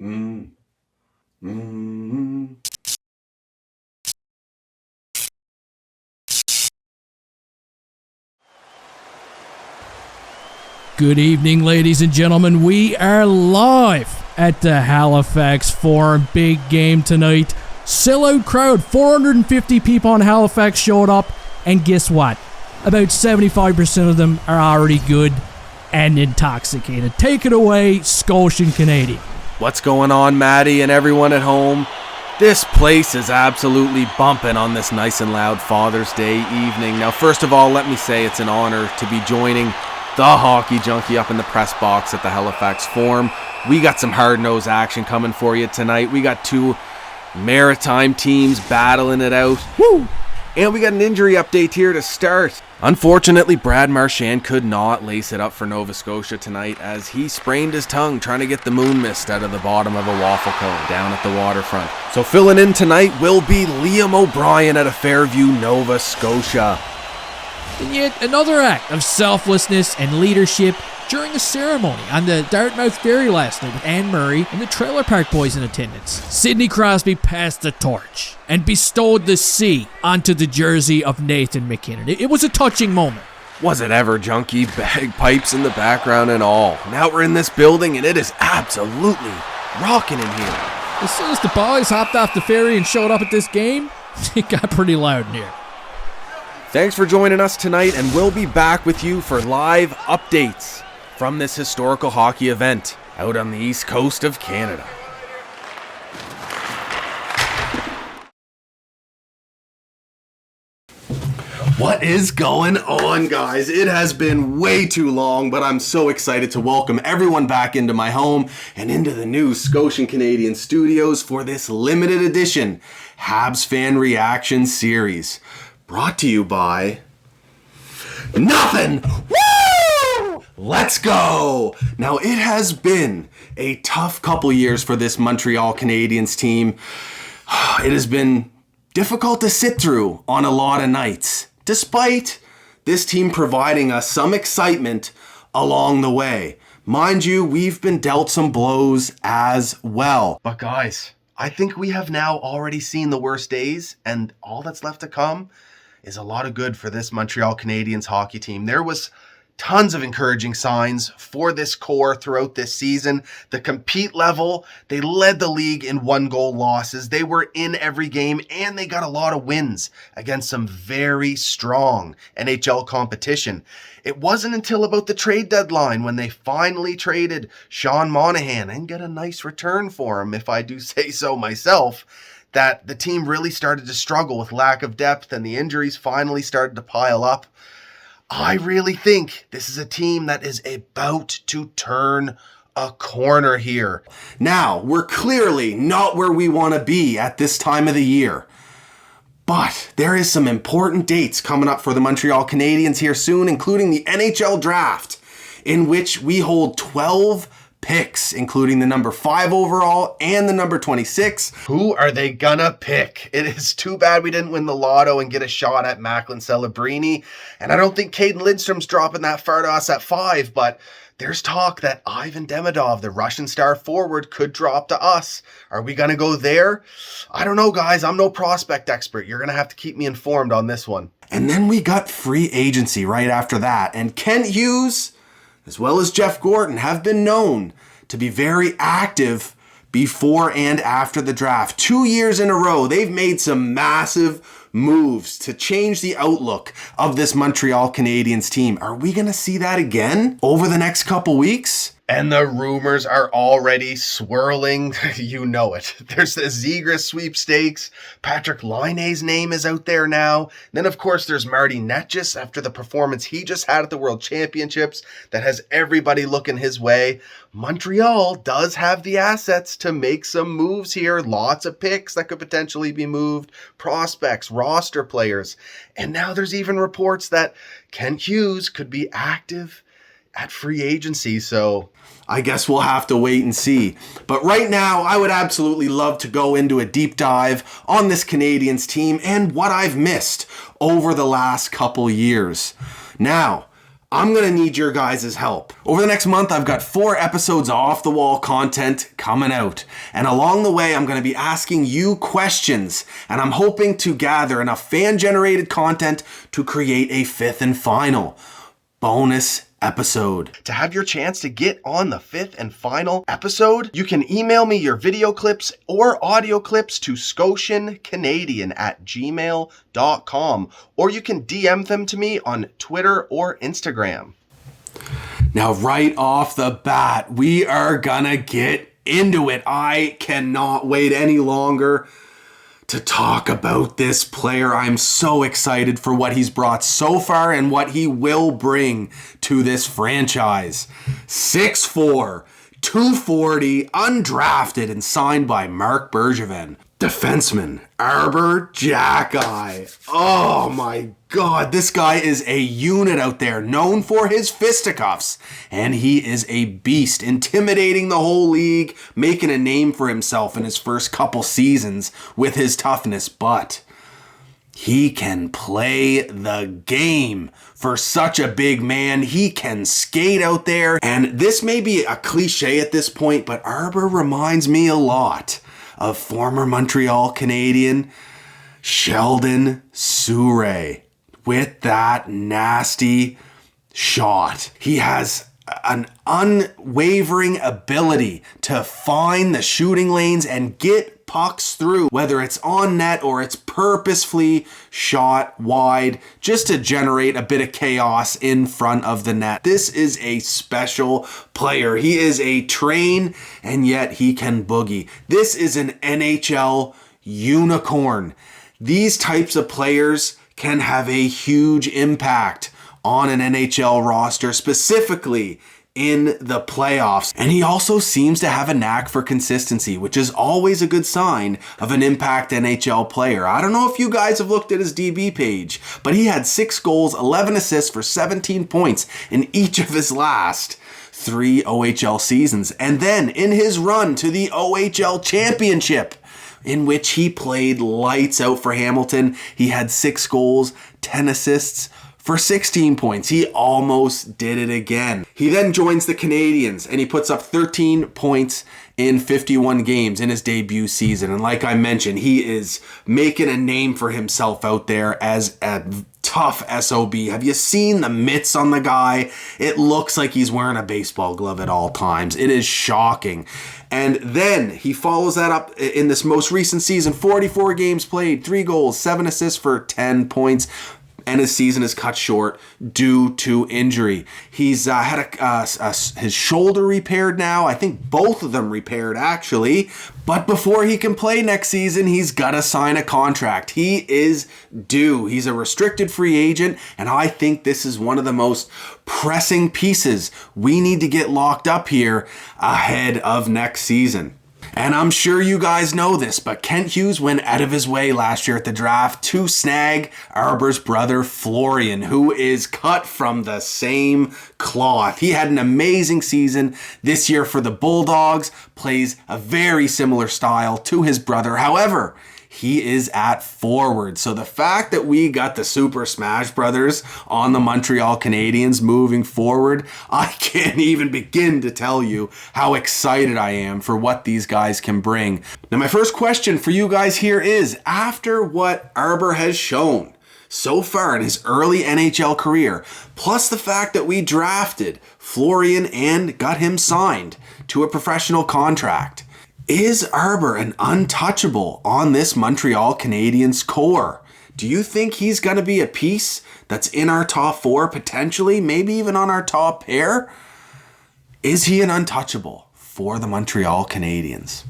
Mm, mm. Good evening, ladies and gentlemen. We are live at the Halifax Forum. Big game tonight. Sellout crowd. 450 people in Halifax showed up. And guess what? About 75% of them are already good and intoxicated. Take it away, ScotianCanadien. What's going on, Maddie and everyone at home? This place is absolutely bumping on this nice and loud Father's Day evening. Now, first of all, let me say it's an honor to be joining the hockey junkie up in the press box at the Halifax Forum. We got some hard-nosed action coming for you tonight. We got two Maritime teams battling it out. Woo! And we got an injury update here to start. Unfortunately, Brad Marchand could not lace it up for Nova Scotia tonight as he sprained his tongue trying to get the moon mist out of the bottom of a waffle cone down at the waterfront. So filling in tonight will be Liam O'Brien out of Fairview, Nova Scotia. And yet another act of selflessness and leadership during a ceremony on the Dartmouth Ferry last night with Anne Murray and the Trailer Park Boys in attendance. Sidney Crosby passed the torch and bestowed the C onto the jersey of Nathan McKinnon. It was a touching moment. Was it ever, junkie? Bagpipes in the background and all. Now we're in this building and it is absolutely rocking in here. As soon as the boys hopped off the ferry and showed up at this game, it got pretty loud in here. Thanks for joining us tonight, and we'll be back with you for live updates from this historical hockey event out on the east coast of Canada. What is going on, guys? It has been way too long, but I'm so excited to welcome everyone back into my home and into the new ScotianCanadien studios for this limited edition Habs Fan Reaction Series. Brought to you by nothing. Woo! Let's go. Now, it has been a tough couple years for this Montreal Canadiens team. It has been difficult to sit through on a lot of nights, despite this team providing us some excitement along the way. Mind you, we've been dealt some blows as well. But guys, I think we have now already seen the worst days, and all that's left to come is a lot of good for this Montreal Canadiens hockey team. There was tons of encouraging signs for this core throughout this season. The compete level, they led the league in 1-goal losses. They were in every game, and they got a lot of wins against some very strong NHL competition. It wasn't until about the trade deadline when they finally traded Sean Monahan and got a nice return for him, if I do say so myself, that the team really started to struggle with lack of depth and the injuries finally started to pile up. I really think this is a team that is about to turn a corner here. Now, we're clearly not where we want to be at this time of the year. But there is some important dates coming up for the Montreal Canadiens here soon, including the NHL Draft, in which we hold 12 picks, including the number 5 overall and the number 26. Who are they gonna pick? It is too bad we didn't win the lotto and get a shot at Macklin Celebrini. And I don't think Caden Lindstrom's dropping that far to us at 5, but there's talk that Ivan Demidov, the Russian star forward, could drop to us. Are we gonna go there? I don't know, guys. I'm no prospect expert. You're gonna have to keep me informed on this one. And then we got free agency right after that. And Kent Hughes, as well as Jeff Gordon, have been known to be very active before and after the draft. 2 years in a row, they've made some massive moves to change the outlook of this Montreal Canadiens team. Are we going to see that again over the next couple weeks? And the rumors are already swirling. You know it. There's the Zegras sweepstakes. Patrick Laine's name is out there now. Then, of course, there's Marty Netjes after the performance he just had at the World Championships that has everybody looking his way. Montreal does have the assets to make some moves here. Lots of picks that could potentially be moved. Prospects, roster players. And now there's even reports that Kent Hughes could be active at free agency, so I guess we'll have to wait and see. But right now, I would absolutely love to go into a deep dive on this Canadiens team and what I've missed over the last couple years. Now, I'm going to need your guys' help. Over the next month, I've got 4 episodes of off-the-wall content coming out. And along the way, I'm going to be asking you questions. And I'm hoping to gather enough fan-generated content to create a 5th and final bonus episode. To have your chance to get on the 5th and final episode, you can email me your video clips or audio clips to ScotianCanadien@gmail.com, or you can DM them to me on Twitter or Instagram. Now, right off the bat, we are gonna get into it. I cannot wait any longer to talk about this player. I'm so excited for what he's brought so far and what he will bring to this franchise. 6'4", 240, undrafted and signed by Marc Bergevin. Defenseman, Arber Xhekaj. Oh my God, this guy is a unit out there, known for his fisticuffs. And he is a beast, intimidating the whole league, making a name for himself in his first couple seasons with his toughness. But he can play the game for such a big man. He can skate out there. And this may be a cliche at this point, but Arber reminds me a lot of former Montreal Canadien Sheldon Souray with that nasty shot. He has an unwavering ability to find the shooting lanes and get pucks through, whether it's on net or it's purposefully shot wide just to generate a bit of chaos in front of the net. This is a special player. He is a train, and yet he can boogie. This is an NHL unicorn. These types of players can have a huge impact on an NHL roster, specifically in the playoffs. And he also seems to have a knack for consistency, which is always a good sign of an impact NHL player. I don't know if you guys have looked at his DB page, but he had 6 goals, 11 assists for 17 points in each of his last 3 OHL seasons. And then in his run to the OHL championship, in which he played lights out for Hamilton, he had 6 goals, 10 assists for 16 points. He almost did it again. He then joins the Canadiens and he puts up 13 points in 51 games in his debut season. And like I mentioned, he is making a name for himself out there as a tough SOB. Have you seen the mitts on the guy? It looks like he's wearing a baseball glove at all times. It is shocking. And then he follows that up in this most recent season, 44 games played, 3 goals, 7 assists for 10 points. And his season is cut short due to injury. He's had his shoulder repaired now. I think both of them repaired, actually. But before he can play next season, he's got to sign a contract. He is due. He's a restricted free agent, and I think this is one of the most pressing pieces we need to get locked up here ahead of next season. And I'm sure you guys know this, but Kent Hughes went out of his way last year at the draft to snag Arber's brother Florian, who is cut from the same cloth. He had an amazing season this year for the Bulldogs, plays a very similar style to his brother. However, he is at forward. So the fact that we got the Super Smash Brothers on the Montreal Canadiens moving forward, I can't even begin to tell you how excited I am for what these guys can bring. Now, my first question for you guys here is, after what Arber has shown so far in his early NHL career, plus the fact that we drafted Florian and got him signed to a professional contract, is Arber an untouchable on this Montreal Canadiens core? Do you think he's going to be a piece that's in our top 4, potentially, maybe even on our top pair? Is he an untouchable for the Montreal Canadiens?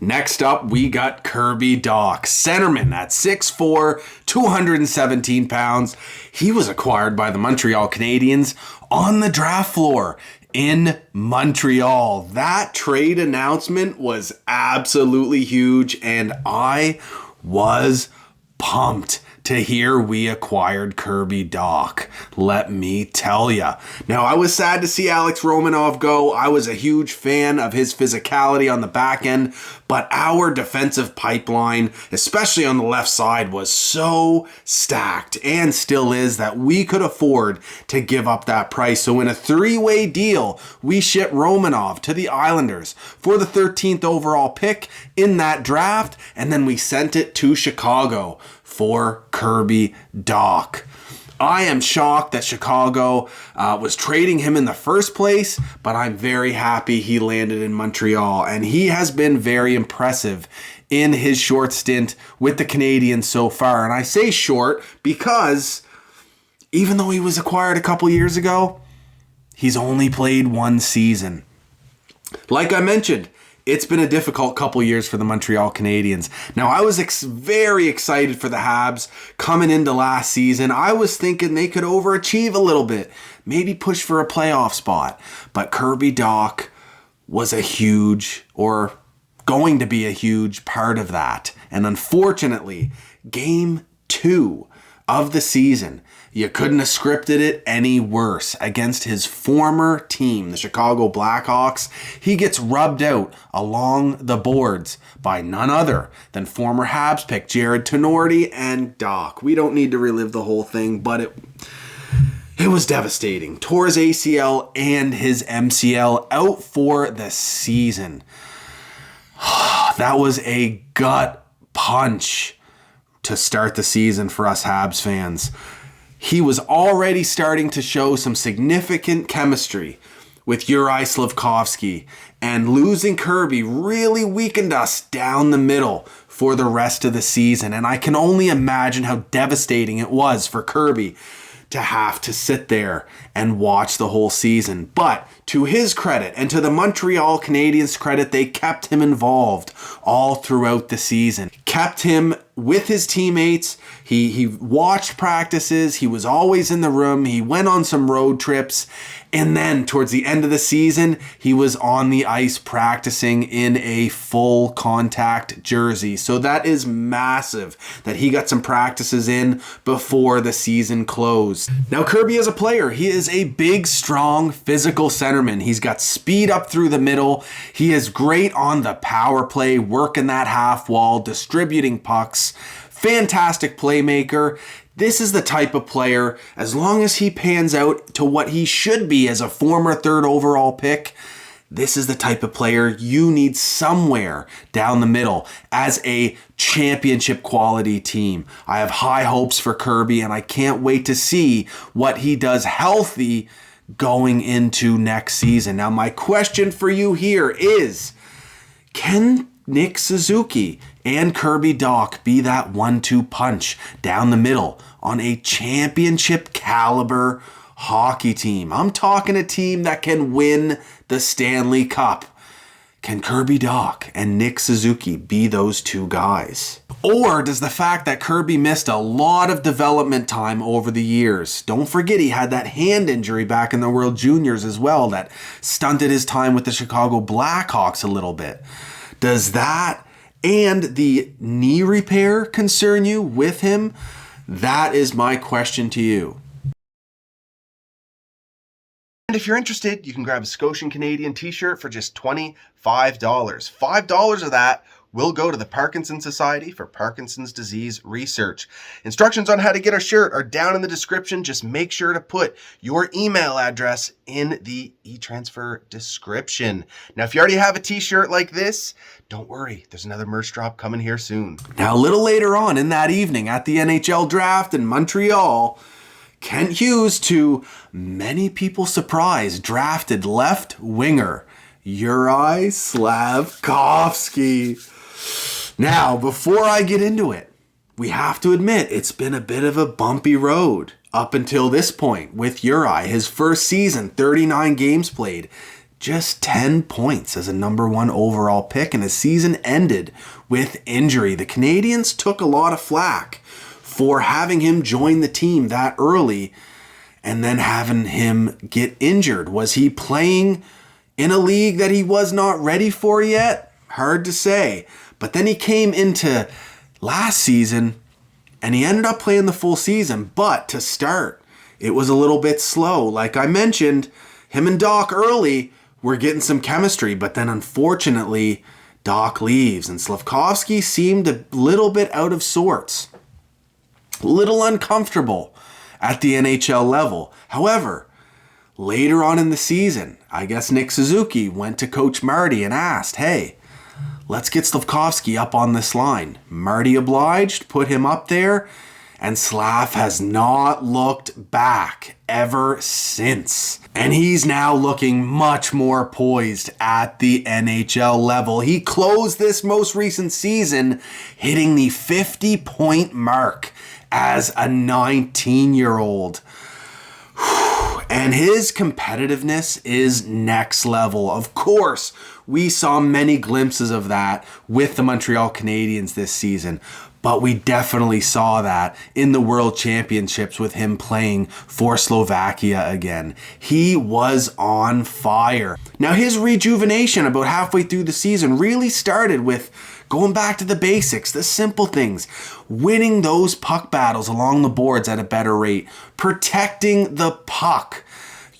Next up, we got Kirby Dach, centerman at 6'4", 217 pounds. He was acquired by the Montreal Canadiens on the draft floor in Montreal. That trade announcement was absolutely huge, and I was pumped to hear we acquired Kirby Dach. Let me tell ya. Now, I was sad to see Alex Romanov go. I was a huge fan of his physicality on the back end, but our defensive pipeline, especially on the left side, was so stacked and still is that we could afford to give up that price. So in a three-way deal, we shipped Romanov to the Islanders for the 13th overall pick in that draft, and then we sent it to Chicago for Kirby Dach. I am shocked that Chicago was trading him in the first place, but I'm very happy he landed in Montreal, and he has been very impressive in his short stint with the Canadiens so far. And I say short because even though he was acquired a couple years ago, he's only played one season. Like I mentioned, it's been a difficult couple years for the Montreal Canadiens. Now, I was very excited for the Habs coming into last season. I was thinking they could overachieve a little bit, maybe push for a playoff spot. But Kirby Dach was a huge, or going to be a huge part of that. And unfortunately, Game 2 of the season, you couldn't have scripted it any worse. Against his former team, the Chicago Blackhawks, he gets rubbed out along the boards by none other than former Habs pick Jarred Tinordi and Dach. We don't need to relive the whole thing, but it was devastating. Tore his ACL and his MCL, out for the season. That was a gut punch to start the season for us Habs fans. He was already starting to show some significant chemistry with Juraj Slafkovsky, and losing Kirby really weakened us down the middle for the rest of the season. And I can only imagine how devastating it was for Kirby to have to sit there and watch the whole season. But to his credit and to the Montreal Canadiens' credit, they kept him involved all throughout the season. Kept him with his teammates. He watched practices. He was always in the room. He went on some road trips. And then towards the end of the season, he was on the ice practicing in a full contact jersey. So that is massive that he got some practices in before the season closed. Now, Kirby as a player, he is a big, strong, physical centerman. He's got speed up through the middle. He is great on the power play, working that half wall, distributing pucks. Fantastic playmaker. This is the type of player, as long as he pans out to what he should be as a former third overall pick, this is the type of player you need somewhere down the middle as a championship quality team. I have high hopes for Kirby, and I can't wait to see what he does healthy going into next season. Now, my question for you here is, can Nick Suzuki and Kirby Dach be that 1-2 punch down the middle on a championship caliber hockey team? I'm talking a team that can win the Stanley Cup. Can Kirby Dach and Nick Suzuki be those two guys? Or does the fact that Kirby missed a lot of development time over the years, don't forget he had that hand injury back in the World Juniors as well that stunted his time with the Chicago Blackhawks a little bit. Does that and the knee repair concern you with him? That is my question to you. And if you're interested, you can grab a ScotianCanadien t-shirt for just $25. $5 of that will go to the Parkinson's Society for Parkinson's disease research. Instructions on how to get our shirt are down in the description. Just make sure to put your email address in the e-transfer description. Now, if you already have a t-shirt like this, don't worry, there's another merch drop coming here soon. Now, a little later on in that evening at the NHL draft in Montreal, Kent Hughes, to many people's surprise, drafted left winger Juraj Slafkovsky. Now, before I get into it, we have to admit it's been a bit of a bumpy road up until this point with Juraj. His first season, 39 games played, just 10 points as a number 1 overall pick, and his season ended with injury. The Canadiens took a lot of flack for having him join the team that early and then having him get injured. Was he playing in a league that he was not ready for yet? Hard to say. But then he came into last season and he ended up playing the full season. But to start, it was a little bit slow. Like I mentioned, him and Dach early were getting some chemistry, but then unfortunately Dach leaves, and Slafkovsky seemed a little bit out of sorts. A little uncomfortable at the NHL level. However, later on in the season, I guess Nick Suzuki went to Coach Marty and asked, hey, let's get Slafkovsky up on this line. Marty obliged, put him up there, and Slav has not looked back ever since. And he's now looking much more poised at the NHL level. He closed this most recent season hitting the 50-point mark as a 19-year-old. And his competitiveness is next level. Of course, we saw many glimpses of that with the Montreal Canadiens this season, but we definitely saw that in the World Championships with him playing for Slovakia again. He was on fire. Now, his rejuvenation about halfway through the season really started with going back to the basics, the simple things, winning those puck battles along the boards at a better rate, protecting the puck,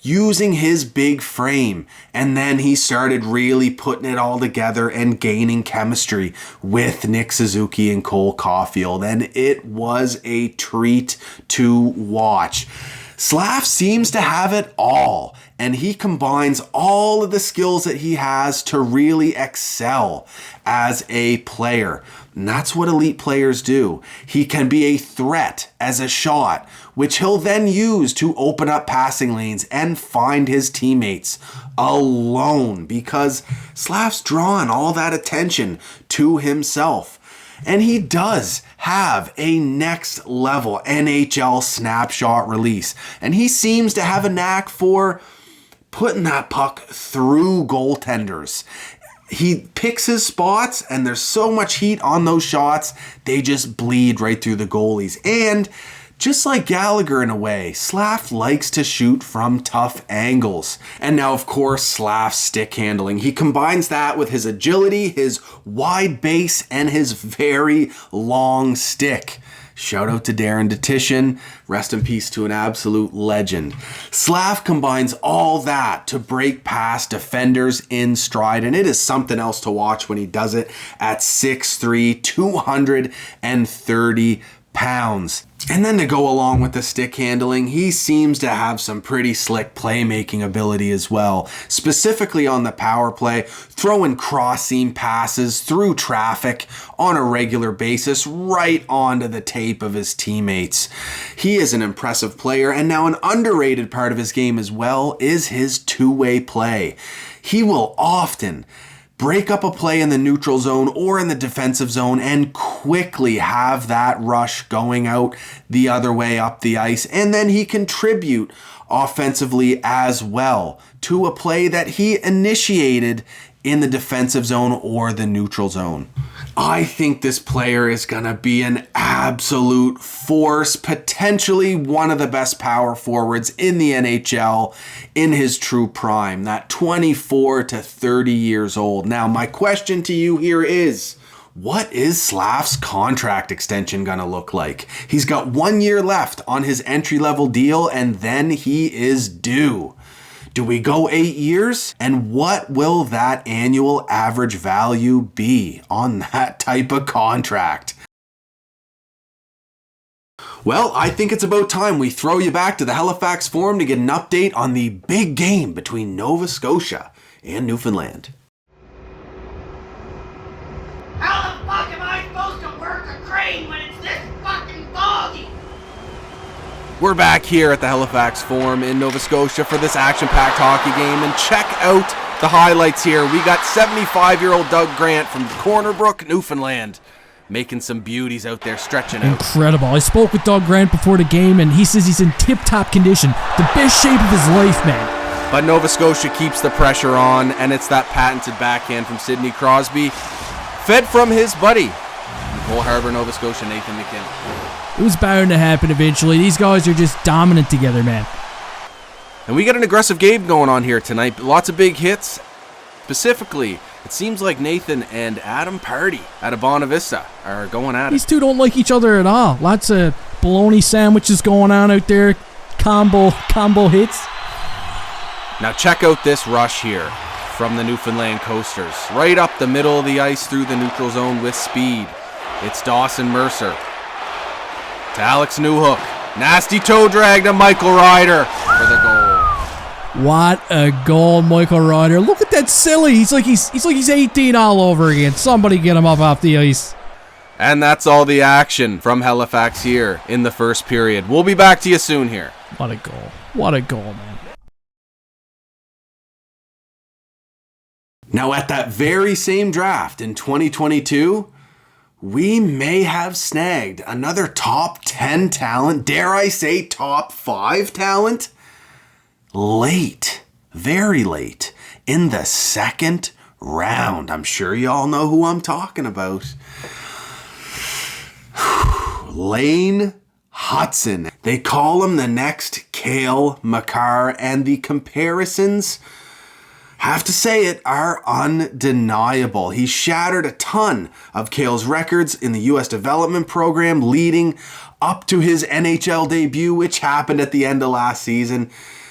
using his big frame, and then he started really putting it all together and gaining chemistry with Nick Suzuki and Cole Caulfield, and it was a treat to watch. Slav seems to have it all, and he combines all of the skills that he has to really excel as a player. And that's what elite players do. He can be a threat as a shot, which he'll then use to open up passing lanes and find his teammates alone, because Slav's drawn all that attention to himself. And he does have a next level NHL snapshot release. And he seems to have a knack for putting that puck through goaltenders. He picks his spots, and there's so much heat on those shots, they just bleed right through the goalies. And just like Gallagher in a way, Slav likes to shoot from tough angles. And now, of course, Slav's stick handling. He combines that with his agility, his wide base, and his very long stick. Shout out to Darren Detition. Rest in peace to an absolute legend. Slav combines all that to break past defenders in stride, and it is something else to watch when he does it at 6'3", 230 pounds. And then to go along with the stick handling, he seems to have some pretty slick playmaking ability as well, specifically on the power play, throwing cross-seam passes through traffic on a regular basis right onto the tape of his teammates. He is an impressive player, and now an underrated part of his game as well is his two-way play. He will often break up a play in the neutral zone or in the defensive zone and quickly have that rush going out the other way up the ice. And then he contribute offensively as well to a play that he initiated in the defensive zone or the neutral zone. I think this player is going to be an absolute force, potentially one of the best power forwards in the NHL in his true prime, that 24 to 30 years old. Now, my question to you here is, what is Slav's contract extension going to look like? He's got 1 year left on his entry-level deal, and then he is due. Do we go 8 years? And what will that annual average value be on that type of contract? Well, I think it's about time we throw you back to the Halifax Forum to get an update on the big game between Nova Scotia and Newfoundland. How the fuck am I supposed to work a crane when it's this fucking foggy? We're back here at the Halifax Forum in Nova Scotia for this action-packed hockey game, and check out the highlights here. We got 75-year-old Doug Grant from Corner Brook, Newfoundland, making some beauties out there, stretching out. Incredible. I spoke with Doug Grant before the game, and he says he's in tip-top condition. The best shape of his life, man. But Nova Scotia keeps the pressure on, and it's that patented backhand from Sidney Crosby, fed from his buddy, Cole Harbour, Nova Scotia, Nathan McKinnon. It was bound to happen eventually. These guys are just dominant together, man. And we got an aggressive game going on here tonight. Lots of big hits. Specifically, it seems like Nathan and Adam Party out of Bonavista are going at it. These two don't like each other at all. Lots of bologna sandwiches going on out there. Combo hits. Now check out this rush here. from the Newfoundland Coasters. Right up the middle of the ice through the neutral zone with speed. It's Dawson Mercer. To Alex Newhook. Nasty toe drag to Michael Ryder for the goal. What a goal, Michael Ryder. Look at that silly. He's like he's 18 all over again. Somebody get him up off the ice. And that's all the action from Halifax here in the first period. We'll be back to you soon here. What a goal. What a goal, man. Now, at that very same draft in 2022, we may have snagged another top 10 talent, dare I say top 5 talent, late, very late, in the second round. I'm sure you all know who I'm talking about. Lane Hutson. They call him the next Cale Makar, and the comparisons, have to say it, are undeniable. He shattered a ton of Cale's records in the U.S. development program leading up to his NHL debut, which happened at the end of last season.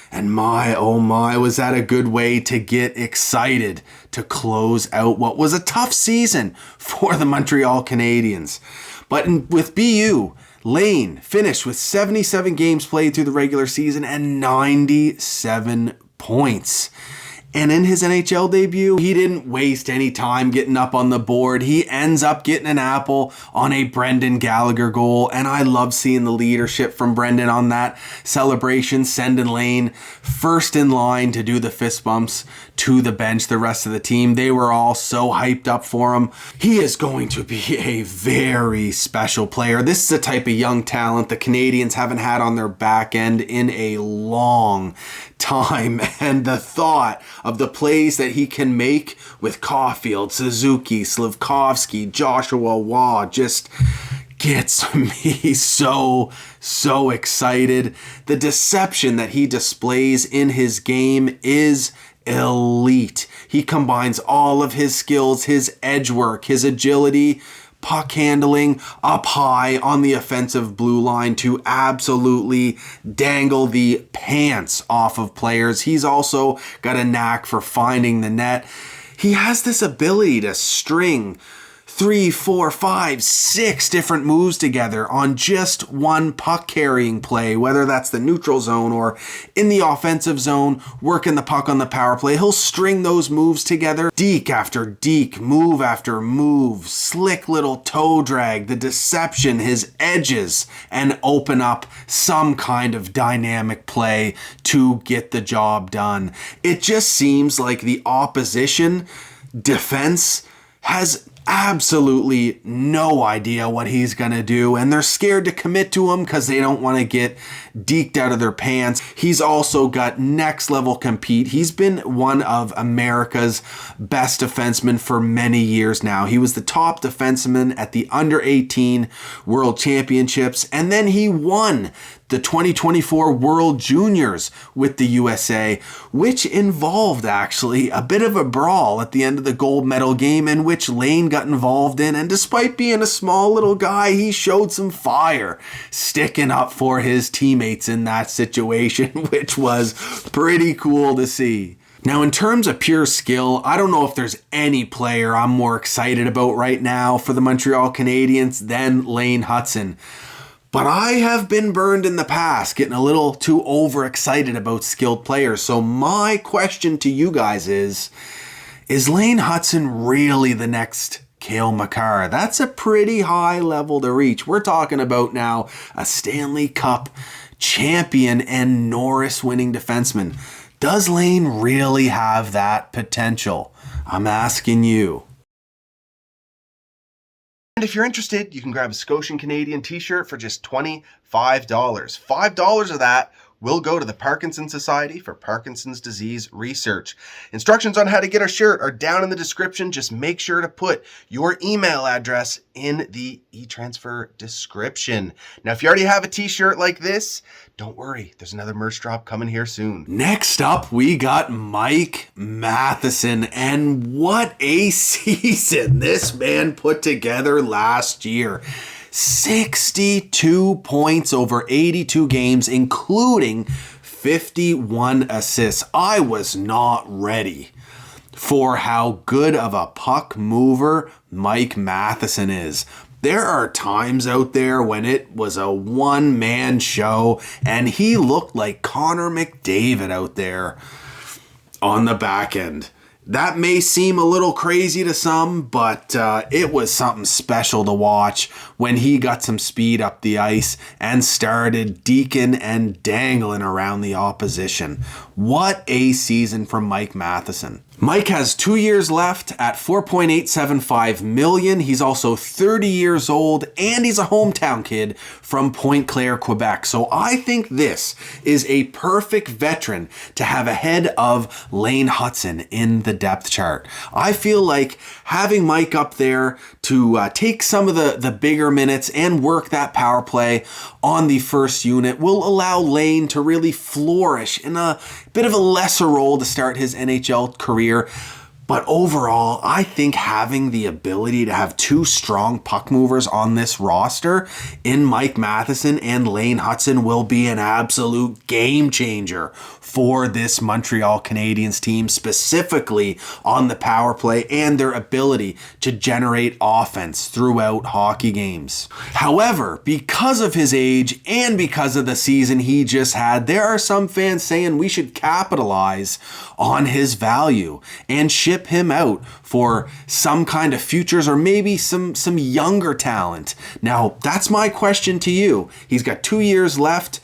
And my, oh my, was that a good way to get excited to close out what was a tough season for the Montreal Canadiens. But with BU, Lane finished with 77 games played through the regular season and 97 points. And in his NHL debut, he didn't waste any time getting up on the board. He ends up getting an apple on a Brendan Gallagher goal. And I love seeing the leadership from Brendan on that celebration, sending Lane first in line to do the fist bumps to the bench, the rest of the team. They were all so hyped up for him. He is going to be a very special player. This is the type of young talent the Canadiens haven't had on their back end in a long time, and the thought of the plays that he can make with Caulfield, Suzuki, Slafkovsky, Joshua Waugh just gets me so excited. The deception that he displays in his game is elite. He combines all of his skills, his edge work, his agility, puck handling up high on the offensive blue line to absolutely dangle the pants off of players. He's also got a knack for finding the net. He has this ability to string 3, 4, 5, 6 different moves together on just one puck carrying play, whether that's the neutral zone or in the offensive zone, working the puck on the power play. He'll string those moves together, deke after deke, move after move, slick little toe drag, the deception, his edges, and open up some kind of dynamic play to get the job done. It just seems like the opposition defense has absolutely no idea what he's gonna do, and they're scared to commit to him because they don't want to get deked out of their pants. He's also got next level compete. He's been one of America's best defensemen for many years now. He was the top defenseman at the under 18 World Championships, and then he won the 2024 World Juniors with the USA, which involved actually a bit of a brawl at the end of the gold medal game, in which Lane got involved in, and despite being a small little guy, he showed some fire sticking up for his teammates in that situation, which was pretty cool to see. Now, in terms of pure skill, I don't know if there's any player I'm more excited about right now for the Montreal Canadiens than Lane Hutson. But I have been burned in the past, getting a little too overexcited about skilled players. So my question to you guys is Lane Hutson really the next Cale Makar? That's a pretty high level to reach. We're talking about now a Stanley Cup champion and Norris winning defenseman. Does Lane really have that potential? I'm asking you. And if you're interested, you can grab a ScotianCanadien t-shirt for just $25. $5 of that will go to the Parkinson Society for Parkinson's disease research. Instructions on how to get our shirt are down in the description. Just make sure to put your email address in the e-transfer description. Now, if you already have a t-shirt like this, don't worry, there's another merch drop coming here soon. Next up, we got Mike Matheson, and what a season this man put together last year. 62 points over 82 games, including 51 assists. I was not ready for how good of a puck mover Mike Matheson is. There are times out there when it was a one-man show and he looked like Connor McDavid out there on the back end. That may seem a little crazy to some, but it was something special to watch when he got some speed up the ice and started deaking and dangling around the opposition. What a season from Mike Matheson. Mike has 2 years left at $4.875 million. He's also 30 years old and he's a hometown kid from Pointe Claire, Quebec. So I think this is a perfect veteran to have ahead of Lane Hutson in the depth chart. I feel like having Mike up there to take some of the bigger minutes and work that power play on the first unit will allow Lane to really flourish in a bit of a lesser role to start his NHL career. But overall, I think having the ability to have two strong puck movers on this roster in Mike Matheson and Lane Hutson will be an absolute game changer for this Montreal Canadiens team, specifically on the power play and their ability to generate offense throughout hockey games. However, because of his age and because of the season he just had, there are some fans saying we should capitalize on his value and ship him out for some kind of futures or maybe some younger talent. Now, that's my question to you. He's got 2 years left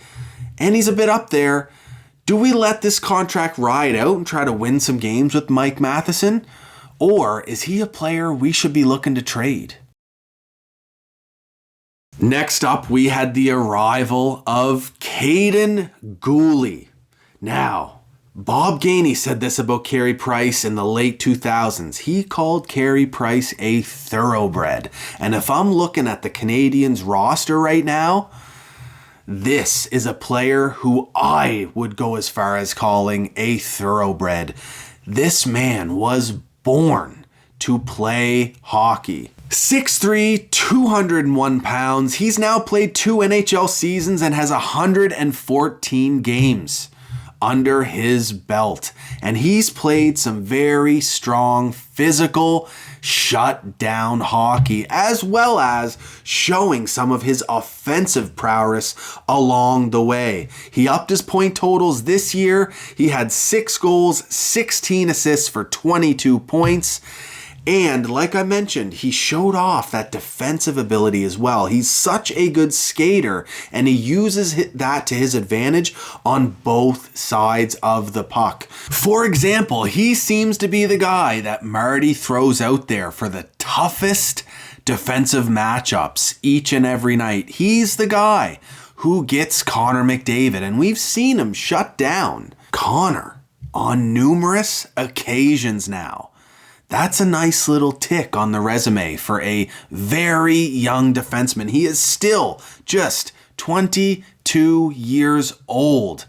and he's a bit up there. Do we let this contract ride out and try to win some games with Mike Matheson? Or is he a player we should be looking to trade? Next up, we had the arrival of Kaiden Guhle. Now, Bob Gainey said this about Carey Price in the late 2000s. He called Carey Price a thoroughbred. And if I'm looking at the Canadiens roster right now, this is a player who I would go as far as calling a thoroughbred. This man was born to play hockey. 6'3", 201 pounds. He's now played 2 NHL seasons and has 114 games under his belt. And he's played some very strong, physical, shut-down hockey, as well as showing some of his offensive prowess along the way. He upped his point totals this year. He had 6 goals, 16 assists for 22 points. And like I mentioned, he showed off that defensive ability as well. He's such a good skater, and he uses that to his advantage on both sides of the puck. For example, he seems to be the guy that Marty throws out there for the toughest defensive matchups each and every night. He's the guy who gets Connor McDavid, and we've seen him shut down Connor on numerous occasions now. That's a nice little tick on the resume for a very young defenseman. He is still just 22 years old.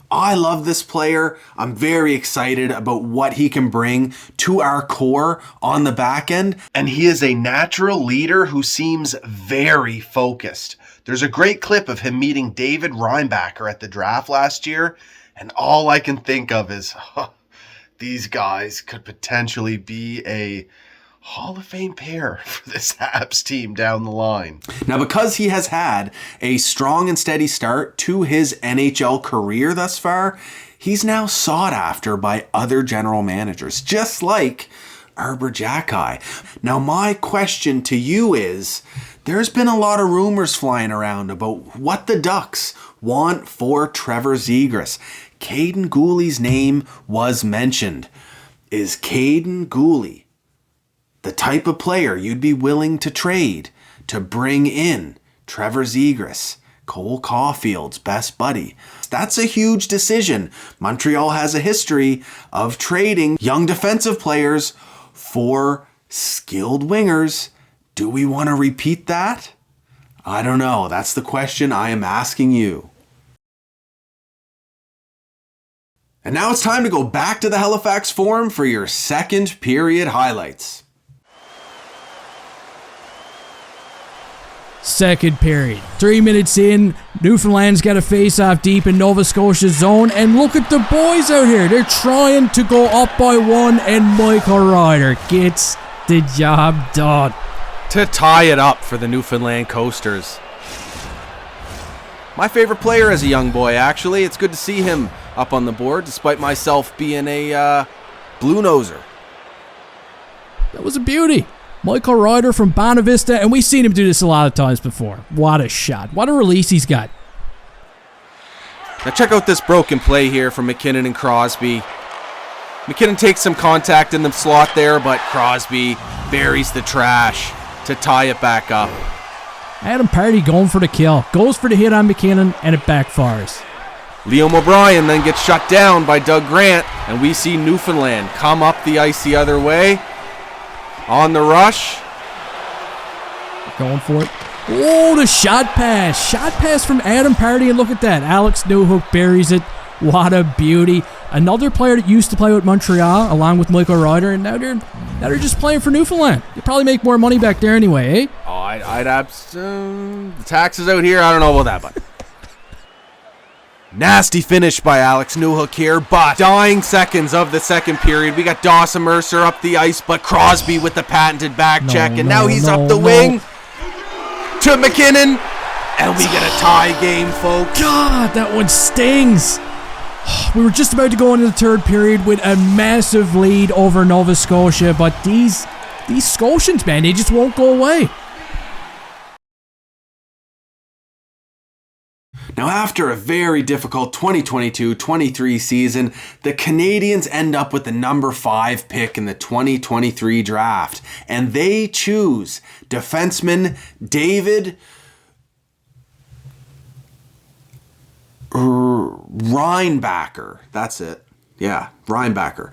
I love this player. I'm very excited about what he can bring to our core on the back end. And he is a natural leader who seems very focused. There's a great clip of him meeting David Reinbacher at the draft last year. And all I can think of is, these guys could potentially be a Hall of Fame pair for this Habs team down the line. Now, because he has had a strong and steady start to his NHL career thus far, he's now sought after by other general managers, just like Arber Xhekaj. Now, my question to you is, there's been a lot of rumors flying around about what the Ducks want for Trevor Zegras. Kaiden Guhle's name was mentioned. Is Kaiden Guhle the type of player you'd be willing to trade to bring in Trevor Zegras, Cole Caulfield's best buddy? That's a huge decision. Montreal has a history of trading young defensive players for skilled wingers. Do we want to repeat that? I don't know. That's the question I am asking you. And now it's time to go back to the Halifax Forum for your second period highlights. second period. 3 minutes in, Newfoundland's got a face-off deep in Nova Scotia's zone, and look at the boys out here. They're trying to go up by one, and Michael Ryder gets the job done. To tie it up for the Newfoundland Coasters. My favorite player as a young boy, actually. It's good to see him up on the board, despite myself being a blue noser. That was a beauty. Michael Ryder from Bonavista, and we've seen him do this a lot of times before. What a shot. What a release he's got. Now check out this broken play here from McKinnon and Crosby. McKinnon takes some contact in the slot there, but Crosby buries the trash to tie it back up. Adam Pardy going for the kill. Goes for the hit on McKinnon, and it backfires. Liam O'Brien then gets shut down by Doug Grant, and we see Newfoundland come up the ice the other way. On the rush. Going for it. Oh, the shot pass. Shot pass from Adam Pardy, and look at that. Alex Newhook buries it. What a beauty. Another player that used to play with Montreal, along with Michael Ryder, and now they're just playing for Newfoundland. You probably make more money back there anyway, eh? Oh, the taxes out here, I don't know about that, but... Nasty finish by Alex Newhook here, but dying seconds of the second period. We got Dawson Mercer up the ice, but Crosby with the patented back check, and now he's up the wing to McKinnon, and we get a tie game, folks. God, that one stings. We were just about to go into the third period with a massive lead over Nova Scotia, but these Scotians, man, they just won't go away. Now, after a very difficult 2022-23 season, the Canadiens end up with the number 5 pick in the 2023 draft, and they choose defenseman David Reinbacher. That's it. Yeah, Reinbacher.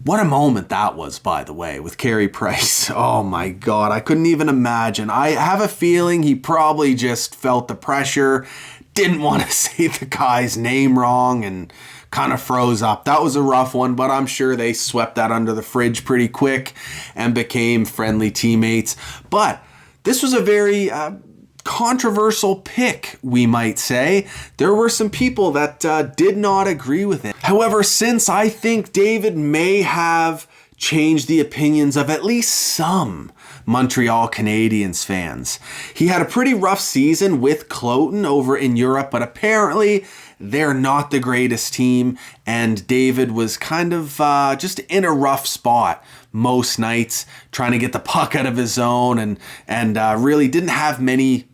What a moment that was, by the way, with Carey Price. Oh my God, I couldn't even imagine. I have a feeling he probably just felt the pressure, didn't want to say the guy's name wrong, and kind of froze up. That was a rough one, but I'm sure they swept that under the fridge pretty quick and became friendly teammates. But this was a very controversial pick, we might say. There were some people that did not agree with it. However, since I think David may have changed the opinions of at least some Montreal Canadiens fans. He had a pretty rough season with Cloton over in Europe, but apparently they're not the greatest team, and David was kind of just in a rough spot most nights, trying to get the puck out of his zone, and really didn't have many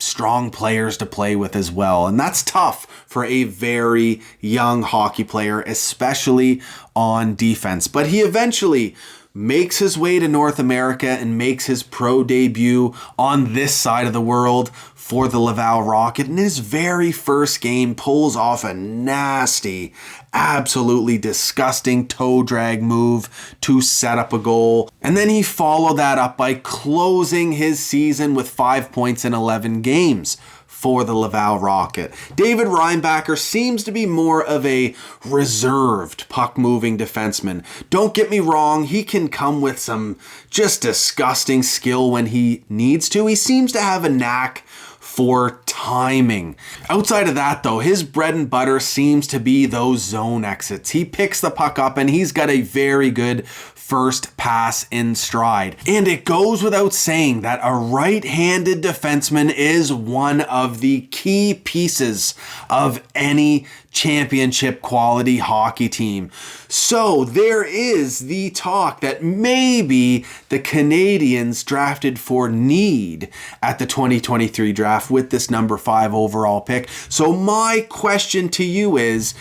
strong players to play with as well. And that's tough for a very young hockey player, especially on defense. But he eventually makes his way to North America and makes his pro debut on this side of the world for the Laval Rocket. In his very first game, pulls off a nasty, absolutely disgusting toe drag move to set up a goal. And then he followed that up by closing his season with 5 points in 11 games for the Laval Rocket. David Reinbacher seems to be more of a reserved puck-moving defenseman. Don't get me wrong, he can come with some just disgusting skill when he needs to. He seems to have a knack for timing. Outside of that, though, his bread and butter seems to be those zone exits. He picks the puck up, and he's got a very good first pass in stride. And it goes without saying that a right-handed defenseman is one of the key pieces of any championship quality hockey team. So there is the talk that maybe the Canadiens drafted for need at the 2023 draft with this number 5 overall pick. So my question to you is,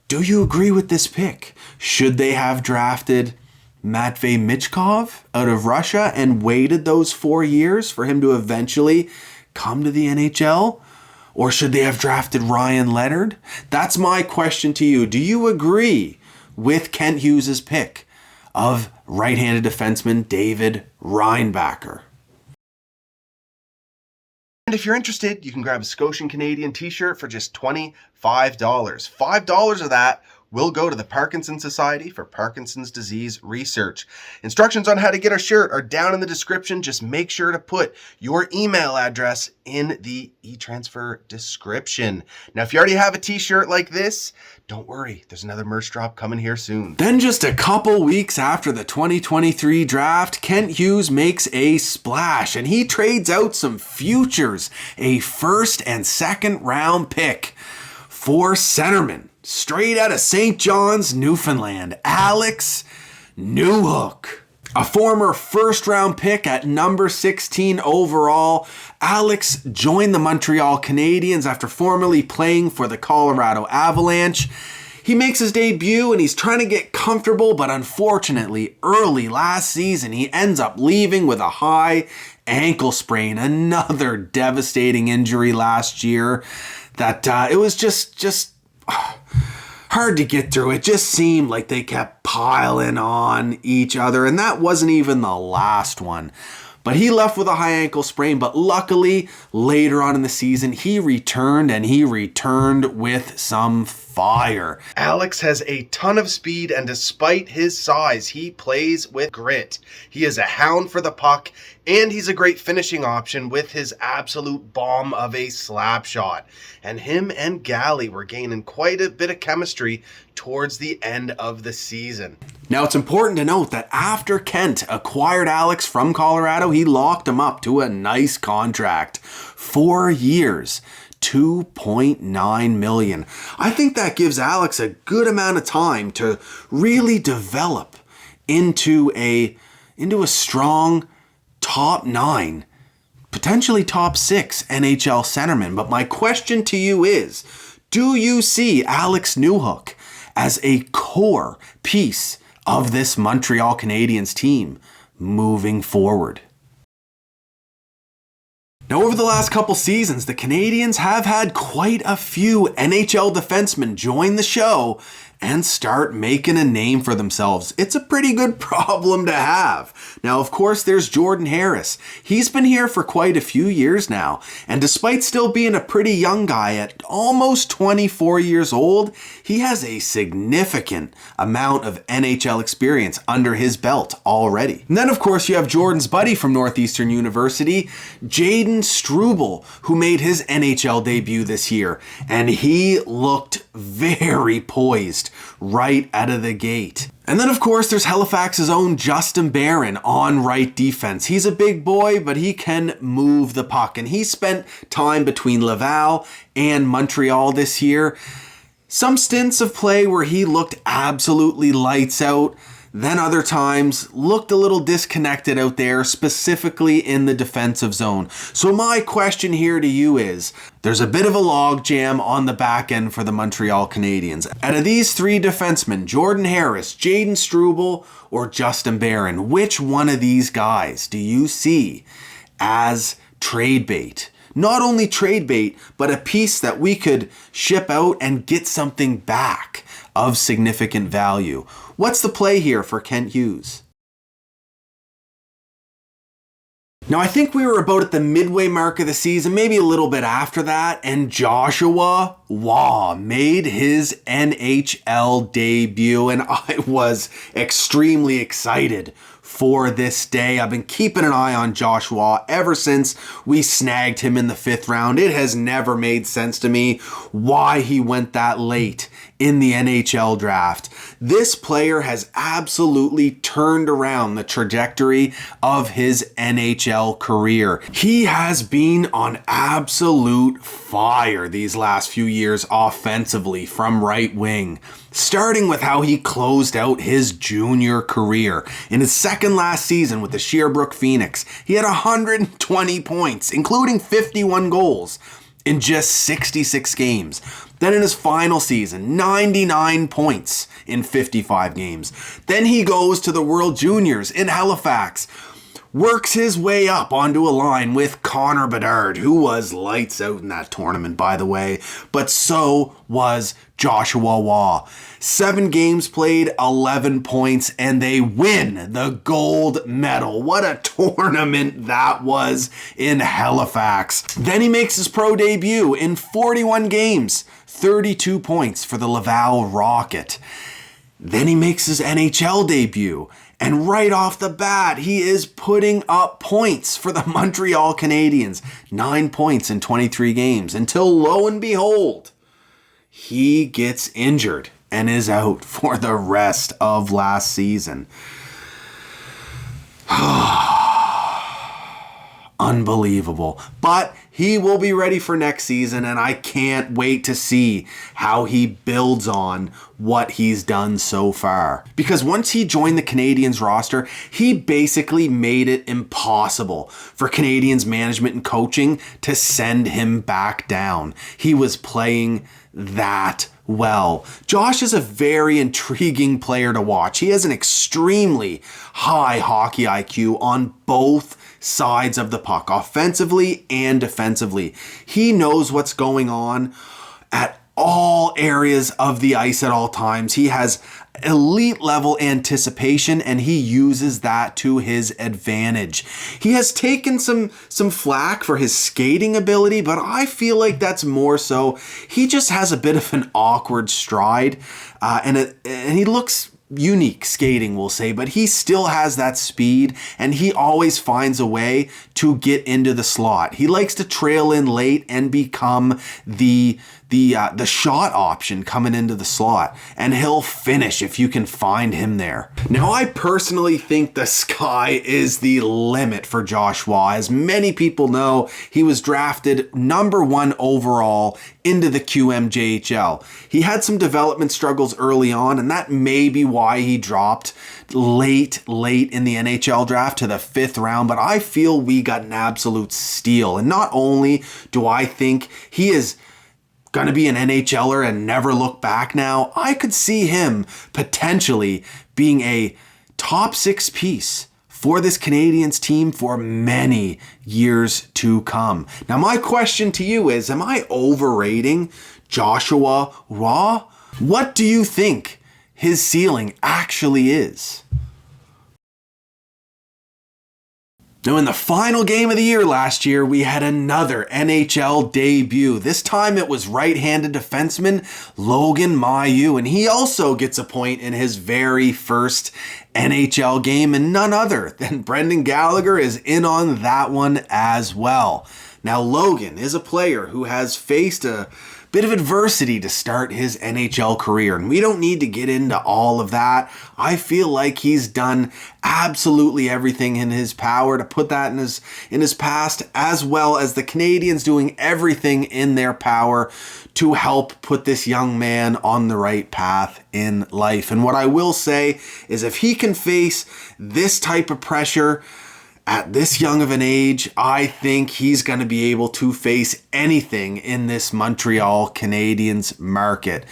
do you agree with this pick? Should they have drafted Matvei Michkov out of Russia and waited those 4 years for him to eventually come to the NHL? Or should they have drafted Ryan Leonard? That's my question to you. Do you agree with Kent Hughes' pick of right-handed defenseman David Reinbacher? And if you're interested, you can grab a ScotianCanadien t-shirt for just $25. $5 of that will go to the Parkinson Society for Parkinson's Disease Research. Instructions on how to get our shirt are down in the description. Just make sure to put your email address in the e-transfer description. Now, if you already have a t-shirt like this, don't worry, there's another merch drop coming here soon. Then just a couple weeks after the 2023 draft, Kent Hughes makes a splash and he trades out some futures, a first and second round pick for centerman, straight out of St. John's, Newfoundland, Alex Newhook. A former first-round pick at number 16 overall, Alex joined the Montreal Canadiens after formerly playing for the Colorado Avalanche. He makes his debut and he's trying to get comfortable, but unfortunately, early last season, he ends up leaving with a high ankle sprain. Another devastating injury last year that it was just hard to get through. It just seemed like they kept piling on each other, and that wasn't even the last one. But he left with a high ankle sprain, but luckily, later on in the season, he returned, and he returned with some fire. Alex has a ton of speed, and despite his size, he plays with grit. He is a hound for the puck, and he's a great finishing option with his absolute bomb of a slap shot. And him and Goalie were gaining quite a bit of chemistry towards the end of the season. Now, it's important to note that after Kent acquired Alex from Colorado, he locked him up to a nice contract. 4 years, $2.9 million. I think that gives Alex a good amount of time to really develop into a strong top 9, potentially top 6 NHL centerman. But my question to you is, do you see Alex Newhook as a core piece of this Montreal Canadiens team moving forward? Now, over the last couple seasons, the Canadiens have had quite a few NHL defensemen join the show and start making a name for themselves. It's a pretty good problem to have. Now, of course, there's Jordan Harris. He's been here for quite a few years now, and despite still being a pretty young guy at almost 24 years old, he has a significant amount of NHL experience under his belt already. And then, of course, you have Jordan's buddy from Northeastern University, Jaden Struble, who made his NHL debut this year, and he looked very poised right out of the gate. And then, of course, there's Halifax's own Justin Barron on right defense. He's a big boy, but he can move the puck. And he spent time between Laval and Montreal this year. Some stints of play where he looked absolutely lights out. Then other times looked a little disconnected out there, specifically in the defensive zone. So my question here to you is, there's a bit of a logjam on the back end for the Montreal Canadiens. Out of these 3 defensemen, Jordan Harris, Jaden Struble, or Justin Barron, which one of these guys do you see as trade bait? Not only trade bait, but a piece that we could ship out and get something back of significant value. What's the play here for Kent Hughes? Now, I think we were about at the midway mark of the season, maybe a little bit after that, and Joshua Waugh made his NHL debut, and I was extremely excited for this day. I've been keeping an eye on Josh Waugh ever since we snagged him in the 5th round. It has never made sense to me why he went that late in the NHL draft. This player has absolutely turned around the trajectory of his NHL career. He has been on absolute fire these last few years offensively from right wing, starting with how he closed out his junior career. In his second last season with the Sherbrooke Phoenix, he had 120 points, including 51 goals in just 66 games. Then in his final season, 99 points in 55 games. Then he goes to the World Juniors in Halifax, works his way up onto a line with Connor Bedard, who was lights out in that tournament, by the way, but so was Joshua Waugh. 7 games played, 11 points, and they win the gold medal. What a tournament that was in Halifax. Then he makes his pro debut in 41 games, 32 points for the Laval Rocket. Then he makes his NHL debut, and right off the bat, he is putting up points for the Montreal Canadiens. 9 points in 23 games, until lo and behold, he gets injured and is out for the rest of last season. Unbelievable. But he will be ready for next season, and I can't wait to see how he builds on what he's done so far. Because once he joined the Canadiens roster, he basically made it impossible for Canadiens management and coaching to send him back down. He was playing that well. Josh is a very intriguing player to watch. He has an extremely high hockey IQ on both sides of the puck, offensively and defensively. He knows what's going on at all areas of the ice at all times. He has elite level anticipation, and he uses that to his advantage. He has taken some flack for his skating ability, but I feel like that's more so he just has a bit of an awkward stride, and he looks unique skating, we'll say, but he still has that speed, and he always finds a way to get into the slot. He likes to trail in late and become the shot option coming into the slot, and he'll finish if you can find him there. Now, I personally think the sky is the limit for Josh Waugh. As many people know, he was drafted number 1 overall into the QMJHL. He had some development struggles early on, and that may be why he dropped late in the NHL draft to the 5th round, but I feel we got an absolute steal. And not only do I think he is going to be an NHLer and never look back now, I could see him potentially being a top 6 piece for this Canadiens team for many years to come. Now, my question to you is, am I overrating Joshua Waugh? What do you think his ceiling actually is? Now, in the final game of the year last year, we had another NHL debut. This time it was right-handed defenseman Logan Mailloux, and he also gets a point in his very first NHL game, and none other than Brendan Gallagher is in on that one as well. Now, Logan is a player who has faced a bit of adversity to start his NHL career, and we don't need to get into all of that. I feel like he's done absolutely everything in his power to put that in his past, as well as the Canadiens doing everything in their power to help put this young man on the right path in life. And what I will say is, if he can face this type of pressure at this young of an age, I think he's going to be able to face anything in this Montreal Canadiens market.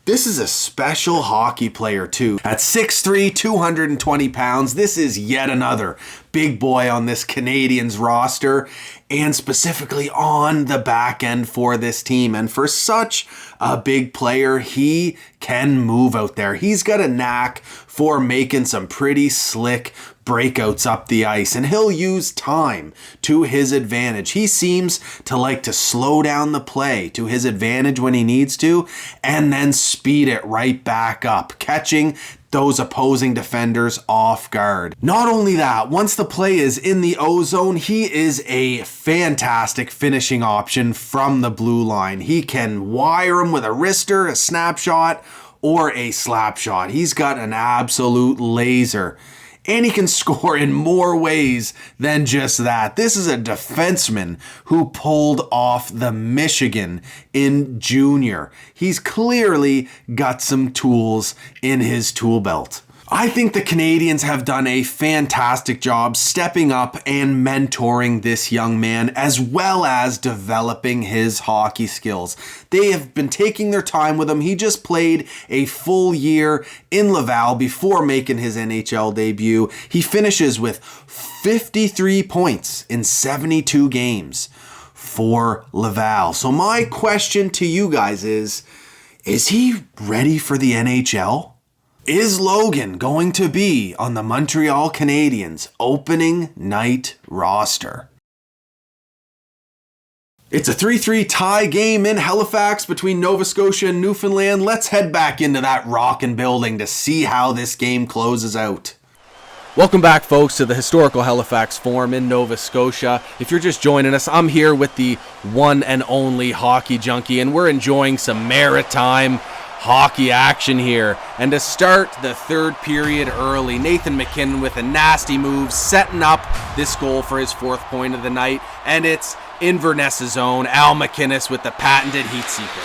This is a special hockey player too. At 6'3", 220 pounds, this is yet another big boy on this Canadiens roster, and specifically on the back end for this team. And for such a big player, he can move out there. He's got a knack for making some pretty slick breakouts up the ice, and he'll use time to his advantage. He seems to like to slow down the play to his advantage when he needs to, and then speed it right back up, catching those opposing defenders off guard. Not only that, once the play is in the O-zone, he is a fantastic finishing option from the blue line. He can wire him with a wrister, a snapshot, or a slap shot. He's got an absolute laser. And he can score in more ways than just that. This is a defenseman who pulled off the Michigan in junior. He's clearly got some tools in his tool belt. I think the Canadiens have done a fantastic job stepping up and mentoring this young man, as well as developing his hockey skills. They have been taking their time with him. He just played a full year in Laval before making his NHL debut. He finishes with 53 points in 72 games for Laval. So my question to you guys is he ready for the NHL? Is Logan going to be on the Montreal Canadiens opening night roster? It's a 3-3 tie game in Halifax between Nova Scotia and Newfoundland. Let's head back into that rockin' building to see how this game closes out. Welcome back, folks, to the historical Halifax Forum in Nova Scotia. If you're just joining us, I'm here with the one and only Hockey Junkie, and we're enjoying some Maritime hockey action here. And to start the third period early, Nathan MacKinnon with a nasty move, setting up this goal for his fourth point of the night. And it's Inverness's own Al McInnes with the patented heat seeker.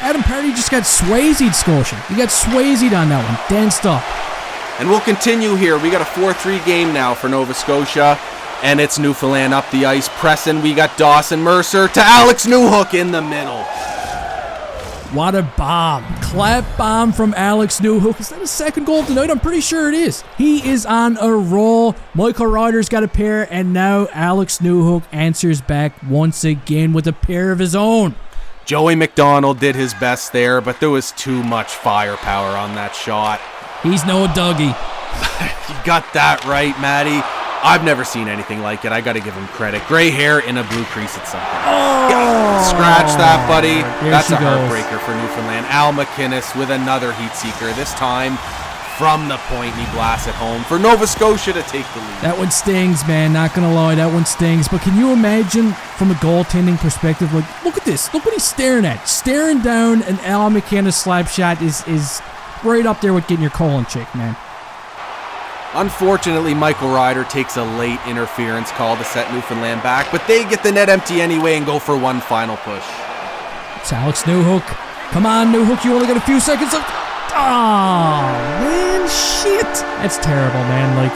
Adam Pardy just got swayzed, Scotian. He got swayzed on that one. Danced up. And we'll continue here. We got a 4-3 game now for Nova Scotia. And it's Newfoundland up the ice pressing. We got Dawson Mercer to Alex Newhook in the middle. What a bomb. Clap bomb from Alex Newhook. Is that his second goal tonight? I'm pretty sure it is. He is on a roll. Michael Ryder's got a pair, and now Alex Newhook answers back once again with a pair of his own. Joey McDonald did his best there, but there was too much firepower on that shot. He's no Dougie. You got that right, Matty. I've never seen anything like it. I got to give him credit. Gray hair in a blue crease at something. Oh! Yeah, scratch that, buddy. That's a goes. heartbreaker for Newfoundland. Al McInnes with another heat seeker. This time from the point, and he blasts it home for Nova Scotia to take the lead. That one stings, man. Not going to lie. That one stings. But can you imagine from a goaltending perspective, like, look at this. Look what he's staring at. Staring down an Al McInnes slap shot is right up there with getting your colon checked, man. Unfortunately, Michael Ryder takes a late interference call to set Newfoundland back, but they get the net empty anyway and go for one final push. It's Alex Newhook. Come on, Newhook, you only got a few seconds left. Oh, man, shit. That's terrible, man. Like,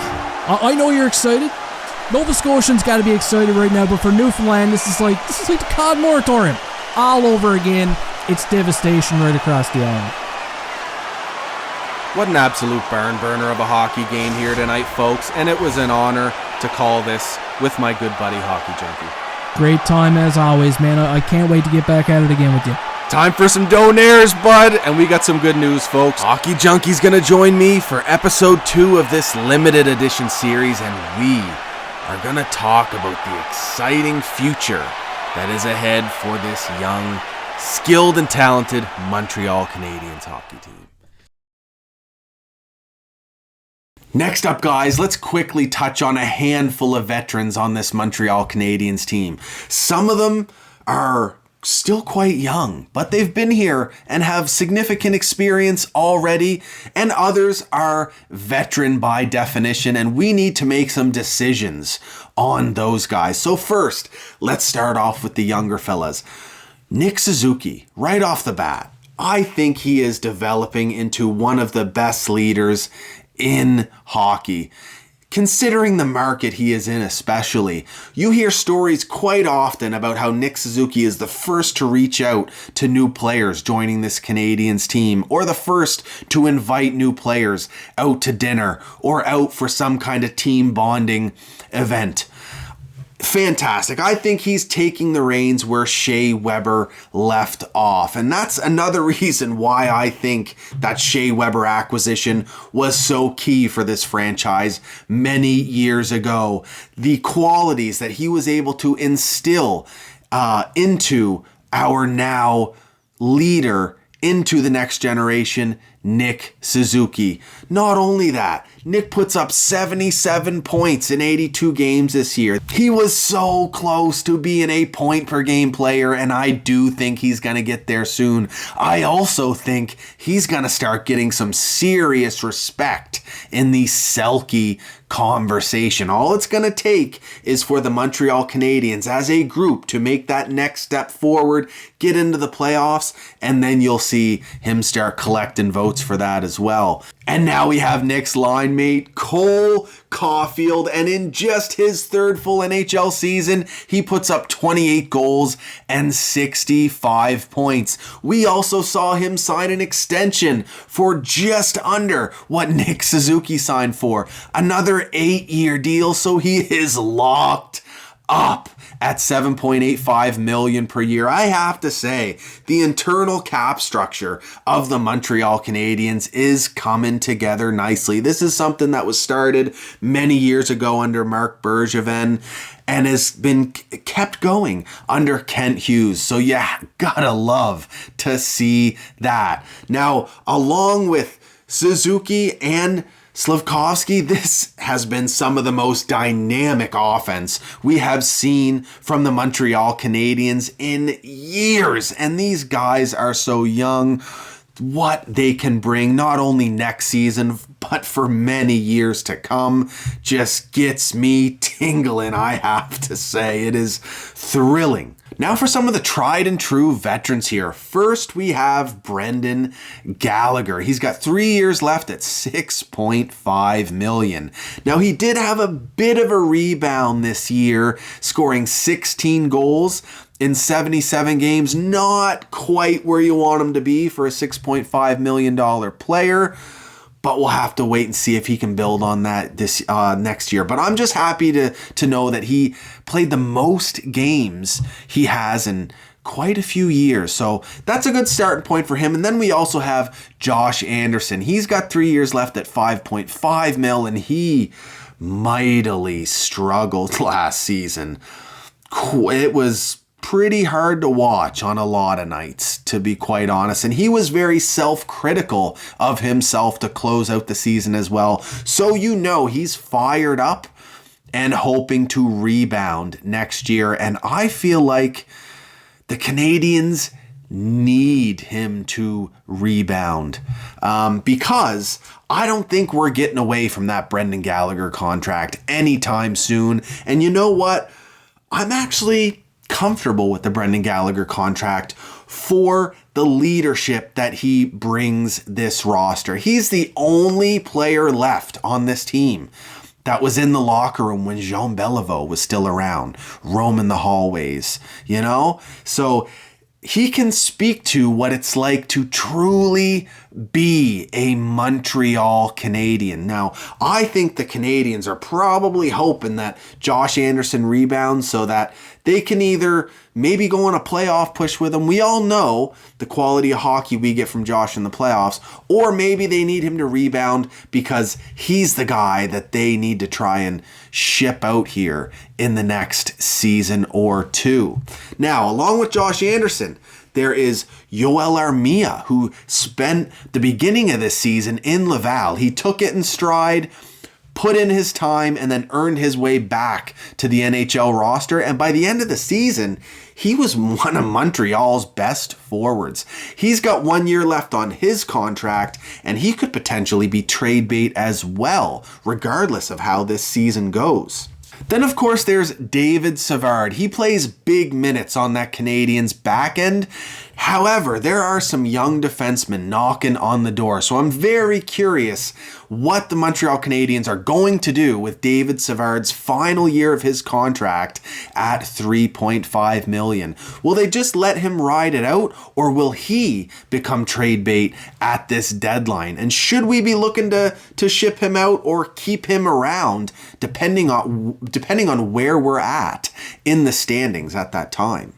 I know you're excited. Nova Scotians got to be excited right now, but for Newfoundland, this is like the COD moratorium. All over again. It's devastation right across the island. What an absolute barn burner of a hockey game here tonight, folks, and it was an honor to call this with my good buddy Hockey Junkie. Great time as always, man. I can't wait to get back at it again with you. Time for some donaires, bud, and we got some good news, folks. Hockey Junkie's gonna join me for episode 2 of this limited edition series, and we are gonna talk about the exciting future that is ahead for this young, skilled and talented Montreal Canadiens hockey team. Next up, guys, let's quickly touch on a handful of veterans on this Montreal Canadiens team. Some of them are still quite young, but they've been here and have significant experience already, and others are veteran by definition, and we need to make some decisions on those guys. So first, let's start off with the younger fellas. Nick Suzuki, right off the bat, I think he is developing into one of the best leaders in hockey. Considering the market he is in especially, you hear stories quite often about how Nick Suzuki is the first to reach out to new players joining this Canadiens team, or the first to invite new players out to dinner or out for some kind of team bonding event. Fantastic. I think he's taking the reins where Shea Weber left off. And that's another reason why I think that Shea Weber acquisition was so key for this franchise many years ago. The qualities that he was able to instill into our now leader, into the next generation, Nick Suzuki. Not only that, Nick puts up 77 points in 82 games this year. He was so close to being a point-per-game player, and I do think he's going to get there soon. I also think he's going to start getting some serious respect in the Selke conversation. All it's going to take is for the Montreal Canadiens as a group to make that next step forward, get into the playoffs, and then you'll see him start collecting votes notes for that as well. And now we have Nick's line mate, Cole Caulfield, and in just his third full NHL season, he puts up 28 goals and 65 points. We also saw him sign an extension for just under what Nick Suzuki signed for. Another 8-year deal, so he is locked up at $7.85 million per year. I have to say, the internal cap structure of the Montreal Canadiens is coming together nicely. This is something that was started many years ago under Marc Bergevin and has been kept going under Kent Hughes. So yeah, gotta love to see that. Now, along with Suzuki and Slafkovsky, this has been some of the most dynamic offense we have seen from the Montreal Canadiens in years. And these guys are so young. What they can bring not only next season, but for many years to come, just gets me tingling, I have to say. It is thrilling. Now for some of the tried and true veterans here. First, we have Brendan Gallagher. He's got 3 years left at $6.5 million. Now, he did have a bit of a rebound this year, scoring 16 goals in 77 games. Not quite where you want him to be for a $6.5 million player. But we'll have to wait and see if he can build on that this next year. But I'm just happy to know that he played the most games he has in quite a few years. So that's a good starting point for him. And then we also have Josh Anderson. He's got 3 years left at $5.5 million, and he mightily struggled last season. It was pretty hard to watch on a lot of nights, to be quite honest. And he was very self-critical of himself to close out the season as well. So you know he's fired up and hoping to rebound next year. And I feel like the Canadiens need him to rebound because I don't think we're getting away from that Brendan Gallagher contract anytime soon. And you know what? I'm actually comfortable with the Brendan Gallagher contract for the leadership that he brings this roster. He's the only player left on this team that was in the locker room when Jean Beliveau was still around, roaming the hallways, you know? So he can speak to what it's like to truly be a Montreal Canadien. Now, I think the Canadiens are probably hoping that Josh Anderson rebounds so that they can either maybe go on a playoff push with him. We all know the quality of hockey we get from Josh in the playoffs. Or maybe they need him to rebound because he's the guy that they need to try and ship out here in the next season or two. Now, along with Josh Anderson, there is Yoel Armia, who spent the beginning of this season in Laval. He took it in stride, put in his time, and then earned his way back to the NHL roster. And by the end of the season, he was one of Montreal's best forwards. He's got 1 year left on his contract, and he could potentially be trade bait as well, regardless of how this season goes. Then, of course, there's David Savard. He plays big minutes on that Canadiens back end. However, there are some young defensemen knocking on the door. So I'm very curious what the Montreal Canadiens are going to do with David Savard's final year of his contract at $3.5 million. Will they just let him ride it out, or will he become trade bait at this deadline? And should we be looking to ship him out or keep him around depending on where we're at in the standings at that time?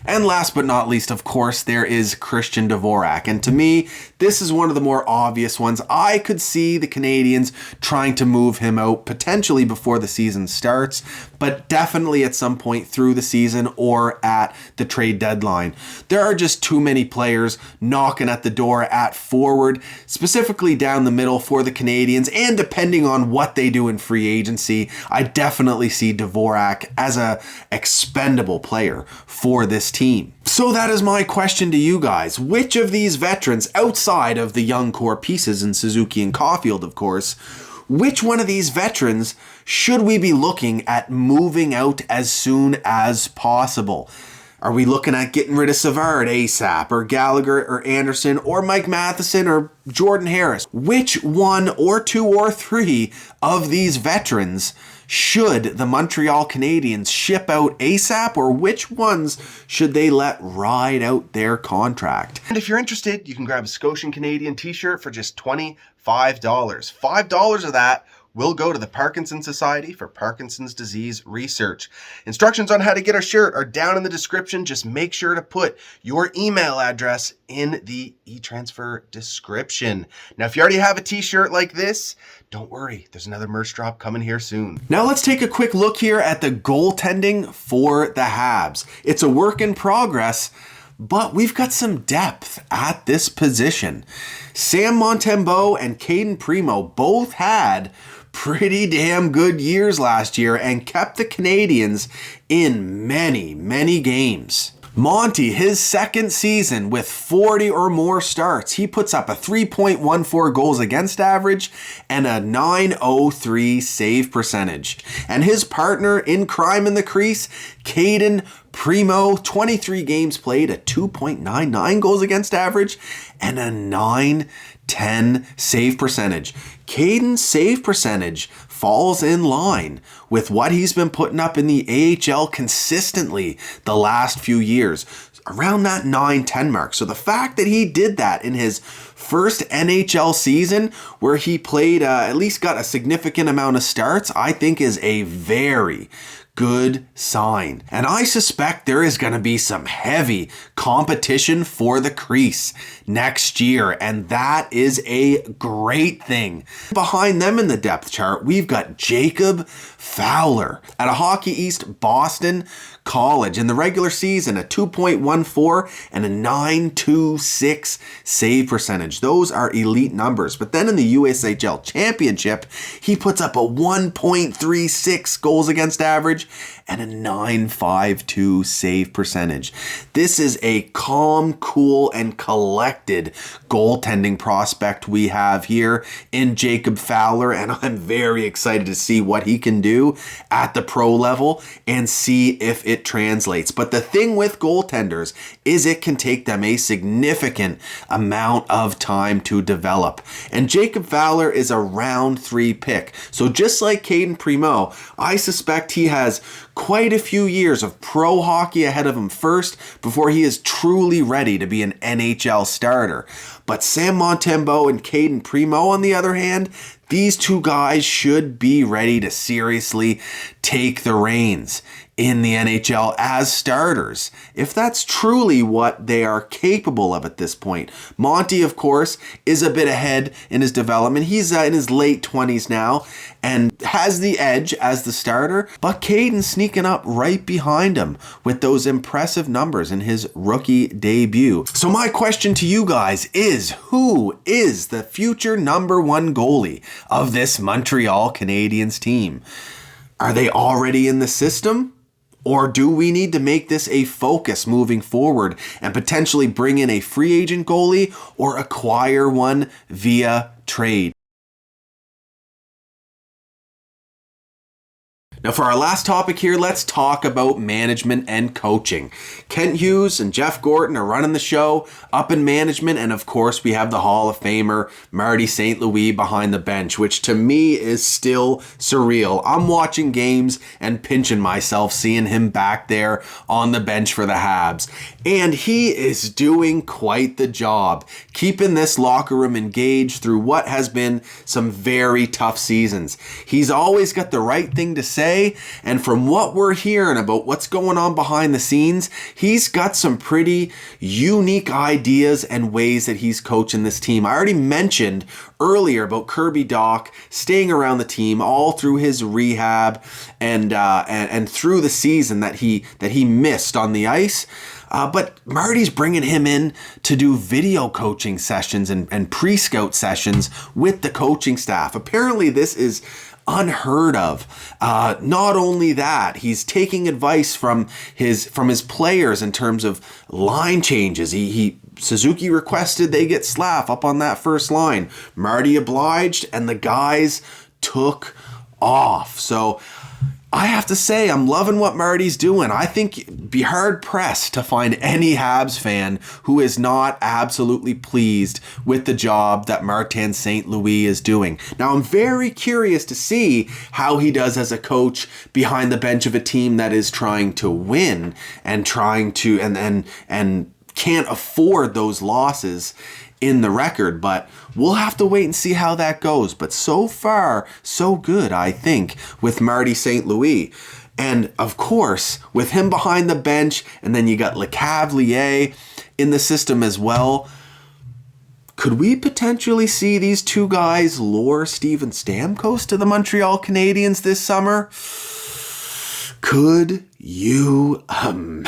And last but not least, of course, there is Christian Dvorak. And to me, this is one of the more obvious ones. I could see the Canadiens trying to move him out potentially before the season starts, but definitely at some point through the season or at the trade deadline. There are just too many players knocking at the door at forward, specifically down the middle for the Canadiens. And depending on what they do in free agency, I definitely see Dvorak as a expendable player for this team. So that is my question to you guys. Which of these veterans, outside of the young core pieces in Suzuki and Caulfield, of course, which one of these veterans should we be looking at moving out as soon as possible? Are we looking at getting rid of Savard ASAP, or Gallagher, or Anderson, or Mike Matheson, or Jordan Harris? Which one, or two, or three of these veterans should the Montreal Canadiens ship out ASAP, or which ones should they let ride out their contract? And if you're interested, you can grab a ScotianCanadien t-shirt for just $25. $5 of that will go to the Parkinson Society for Parkinson's disease research. Instructions on how to get our shirt are down in the description. Just make sure to put your email address in the e-transfer description. Now, if you already have a t-shirt like this, don't worry, there's another merch drop coming here soon. Now let's take a quick look here at the goaltending for the Habs. It's a work in progress, but we've got some depth at this position. Sam Montembeault and Kaiden Primo both had pretty damn good years last year and kept the Canadiens in many games. Monty, his second season with 40 or more starts, he puts up a 3.14 goals against average and a .903 save percentage. And his partner in crime in the crease, Kaiden Primo, 23 games played, a 2.99 goals against average and a .910 save percentage. Kaiden's save percentage falls in line with what he's been putting up in the AHL consistently the last few years, around that .910 mark. So the fact that he did that in his first NHL season, where he played, at least got a significant amount of starts, I think is a very good sign. And I suspect there is going to be some heavy competition for the crease next year, and that is a great thing. Behind them in the depth chart, we've got Jacob Fowler at a Hockey East Boston College. In the regular season, a 2.14 and a .926 save percentage. Those are elite numbers. But then in the USHL Championship, he puts up a 1.36 goals against average and a .952 save percentage. This is a calm, cool, and collected goaltending prospect we have here in Jacob Fowler, and I'm very excited to see what he can do at the pro level and see if it translates. But the thing with goaltenders is it can take them a significant amount of time to develop. And Jacob Fowler is a round 3 pick. So just like Kaiden Primo, I suspect he has quite a few years of pro hockey ahead of him first before he is truly ready to be an NHL starter. But Sam Montembeault and Kaiden Primo, on the other hand, these two guys should be ready to seriously take the reins in the NHL as starters, if that's truly what they are capable of at this point. Monty, of course, is a bit ahead in his development. He's in his late 20s now and has the edge as the starter, but Kaiden sneaking up right behind him with those impressive numbers in his rookie debut. So my question to you guys is, who is the future #1 goalie of this Montreal Canadiens team? Are they already in the system? Or do we need to make this a focus moving forward and potentially bring in a free agent goalie or acquire one via trade? Now for our last topic here, let's talk about management and coaching. Kent Hughes and Jeff Gorton are running the show up in management, and of course we have the Hall of Famer Marty St. Louis behind the bench, which to me is still surreal. I'm watching games and pinching myself seeing him back there on the bench for the Habs. And he is doing quite the job, keeping this locker room engaged through what has been some very tough seasons. He's always got the right thing to say, and from what we're hearing about what's going on behind the scenes, he's got some pretty unique ideas and ways that he's coaching this team. I already mentioned earlier about Kirby Dach staying around the team all through his rehab and through the season that he missed on the ice. But Marty's bringing him in to do video coaching sessions and pre-scout sessions with the coaching staff. Apparently this is unheard of. Not only that, he's taking advice from his players in terms of line changes. Suzuki requested they get Slav up on that first line. Marty obliged, and the guys took off. So I have to say, I'm loving what Marty's doing. I think it'd be hard-pressed to find any Habs fan who is not absolutely pleased with the job that Martin St. Louis is doing. Now, I'm very curious to see how he does as a coach behind the bench of a team that is trying to win and trying to and can't afford those losses in the record, but we'll have to wait and see how that goes. But so far, so good, I think, with Marty St. Louis. And of course, with him behind the bench, and then you got Lecavalier in the system as well, could we potentially see these two guys lure Steven Stamkos to the Montreal Canadiens this summer? Could you imagine?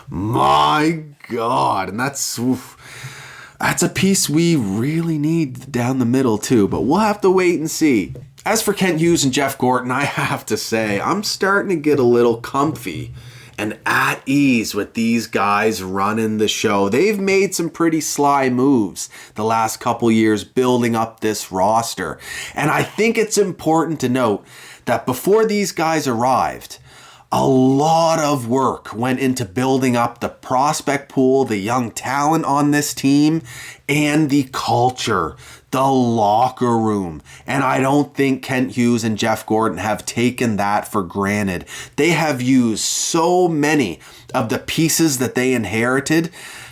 My God. And that's a piece we really need down the middle too, but we'll have to wait and see. As for Kent Hughes and Jeff Gorton, I have to say, I'm starting to get a little comfy and at ease with these guys running the show. They've made some pretty sly moves the last couple years building up this roster. And I think it's important to note that before these guys arrived, a lot of work went into building up the prospect pool, the young talent on this team, and the culture, the locker room. And I don't think Kent Hughes and Jeff Gorton have taken that for granted. They have used so many of the pieces that they inherited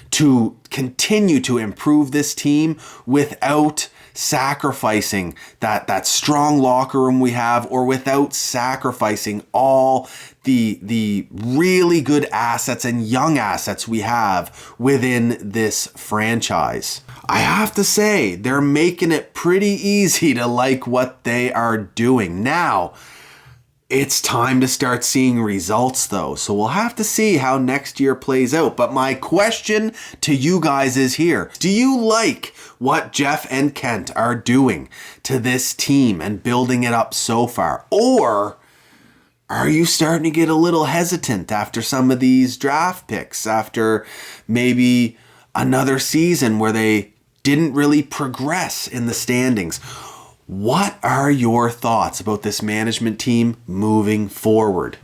to continue to improve this team without sacrificing that strong locker room we have, or without sacrificing all the really good assets and young assets we have within this franchise. I have to say, they're making it pretty easy to like what they are doing. Now, it's time to start seeing results though, so we'll have to see how next year plays out. But my question to you guys is here. Do you like what Jeff and Kent are doing to this team and building it up so far? Or are you starting to get a little hesitant after some of these draft picks, after maybe another season where they didn't really progress in the standings? What are your thoughts about this management team moving forward?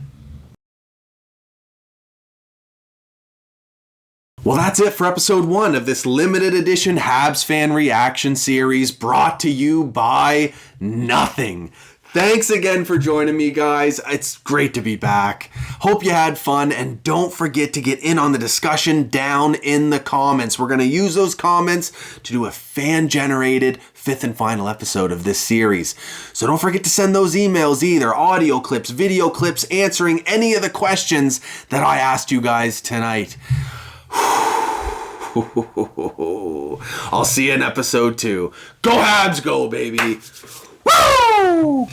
Well, that's it for episode 1 of this limited edition Habs fan reaction series brought to you by Nothing. Thanks again for joining me, guys. It's great to be back. Hope you had fun, and don't forget to get in on the discussion down in the comments. We're going to use those comments to do a fan-generated 5th and final episode of this series. So don't forget to send those emails, either audio clips, video clips, answering any of the questions that I asked you guys tonight. I'll see you in episode 2. Go Habs, go, baby! Woo!